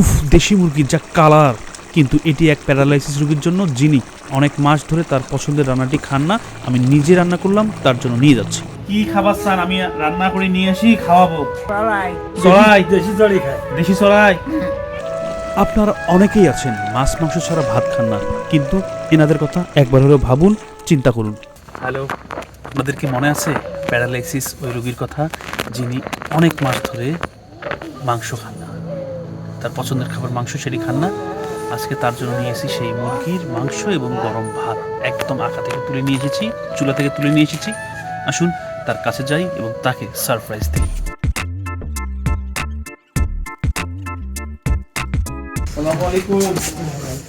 উফ, দেশি মুরগির যা কালার! কিন্তু এটি এক প্যারালাইসিস রোগীর জন্য, যিনি অনেক মাস ধরে তার পছন্দের রান্নাটি খান না। আমি নিজে রান্না করলাম, তার জন্য নিয়ে যাচ্ছি। কি খাবার স্যার? আমি রান্না করে নিয়ে আসি, খাওয়াবো। চড়াই, দেশি চড়াই খায়, দেশি চড়াই। আপনারা অনেকেই আছেন মাছ মাংস ছাড়া ভাত খান না, কিন্তু এনাদের কথা একবার হলেও ভাবুন, চিন্তা করুন। হ্যালো, আপনাদের কি মনে আছে প্যারালাইসিস ওই রোগীর কথা, যিনি অনেক মাস ধরে মাংস খান না, তার পছন্দের খাবার মাংস সেটি খান না? আজকে তার জন্য নিয়ে এসেছি সেই মুরগির মাংস এবং গরম ভাত, একদম আঁকা থেকে তুলে নিয়ে এসেছি, চুলা থেকে তুলে নিয়ে এসেছি। আসুন তার কাছে যাই এবং তাকে সারপ্রাইজ দিই। আসসালামু আলাইকুম।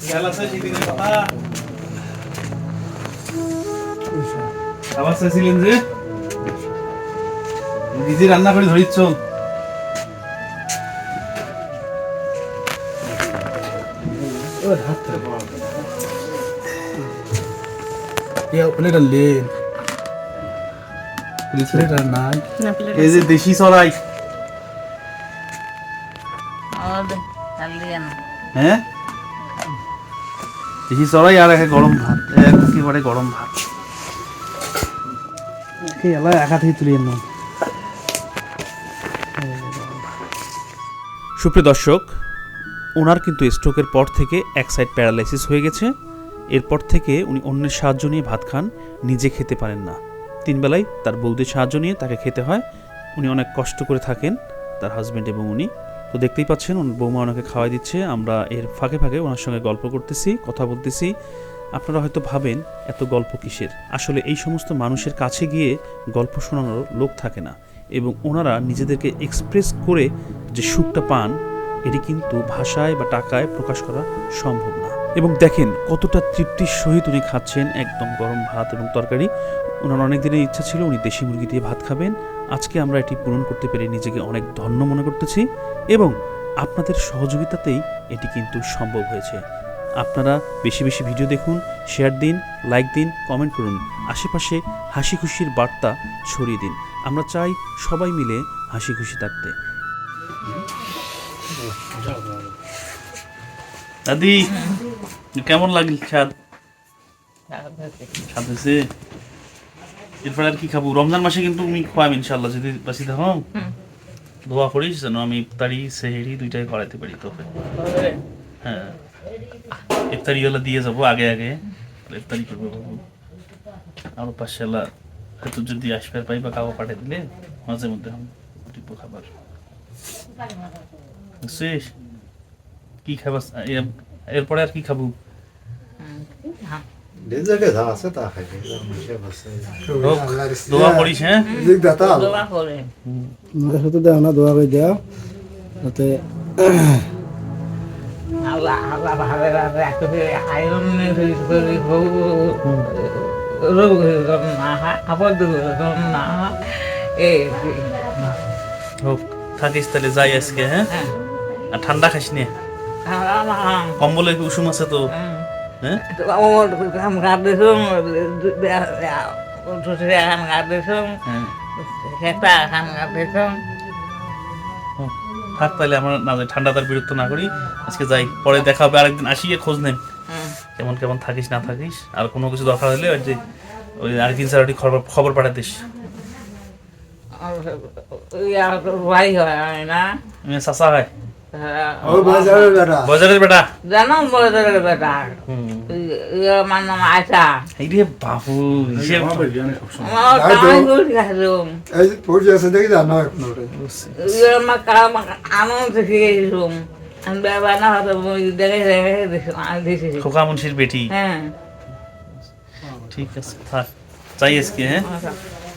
কেমন আছেন? সেদিনের কথা আবার চাইছিলেন যে নিজে রান্না করে ধরিচ্ছ। দেশি চড়াই, হ্যাঁ দেশি চড়াই আর একটা গরম ভাত, একেবারে গরম ভাত। একা থেকে তুলিয়ে নাও। সুপ্রিয় দর্শক, ওনার কিন্তু স্ট্রোকের পর থেকে এক সাইড প্যারালাইসিস হয়ে গেছে। এরপর থেকে উনি অন্যের সাহায্য নিয়ে ভাত খান, নিজে খেতে পারেন না। 3 বেলায় তার বৌদির সাহায্য নিয়ে তাকে খেতে হয়। উনি অনেক কষ্ট করে থাকেন, তার হাজব্যান্ড এবং উনি। তো দেখতেই পাচ্ছেন ওনার বৌমা ওনাকে খাওয়াই দিচ্ছে, আমরা এর ফাঁকে ফাঁকে ওনার সঙ্গে গল্প করতেছি, কথা বলতেছি। আপনারা হয়তো ভাবেন এত গল্প কিসের? আসলে এই সমস্ত মানুষের কাছে গিয়ে গল্প শোনানোর লোক থাকে না, এবং ওনারা নিজেদেরকে এক্সপ্রেস করে যে সুখটা পান, এটি কিন্তু ভাষায় বা টাকায় প্রকাশ করা সম্ভব না। এবং দেখেন কতটা তৃপ্তির সহিত উনি খাচ্ছেন একদম গরম ভাত এবং তরকারি। ওনার অনেক দিনের ইচ্ছা ছিল উনি দেশি মুরগি দিয়ে ভাত খাবেন। আজকে আমরা এটি পূরণ করতে পেরে নিজেকে অনেক ধন্য মনে করতেছি, এবং আপনাদের সহযোগিতাতেই এটি কিন্তু সম্ভব হয়েছে। আপনারা বেশি বেশি ভিডিও দেখুন, শেয়ার দিন, লাইক দিন, কমেন্ট করুন, আশেপাশে হাসি খুশির বার্তা ছড়িয়ে দিন। আমরা চাই সবাই মিলে হাসি খুশি থাকতে। দাদি, কেমন লাগল স্বাদ? স্বাদ হয়েছে? এরপরে আর কি খাবো? রমজান মাসে কিন্তু তুমি খোয়াম ইনশাল্লাহ, যদি বাঁচি থাকো। দোয়া করিস যেন আমি ইফতারি সেহেরি দুইটাই করাইতে পারি তোকে। হ্যাঁ, ইফতারি হলে দিয়ে যাবো আগে আগে, ইফতারি করবো বাবু। আরো পাশাল্লাহ হয়তো যদি আসবে পাই বা কাগজ পাঠিয়ে দিলে মাঝে মধ্যে দিব খাবার। বুঝছিস? কি খাবার এরপরে আর কি খাবো? দোয়া করিস, হ্যাঁ? দোয়া করে দেও যাতে থাকিস তাহলে, যাই আজকে। হ্যাঁ, আর ঠান্ডা খাস নি, কম্বলের কুসুম আছে তো। হ্যাঁ, থাক তাহলে, আমার না যাই, ঠান্ডা তার বিরক্ত না করি। আজকে যাই, পরে দেখা হবে, আরেকদিন আসিয়ে খোঁজ নেন কেমন কেমন থাকিস না থাকিস। আর কোনো কিছু দরকার হলে ওই যে ওই আরেকদিন স্যার খবর পাঠা দিস। চাচা হয় বাজারের বেটা, জানো বাজারের বেটা আমার নাম আশা। এই রে বাবু, আনন্দ শিখেছিলাম খোকা মুন্সির বেটি। হ্যাঁ, ঠিক আছে, থাক, চাই আজকে। হ্যাঁ।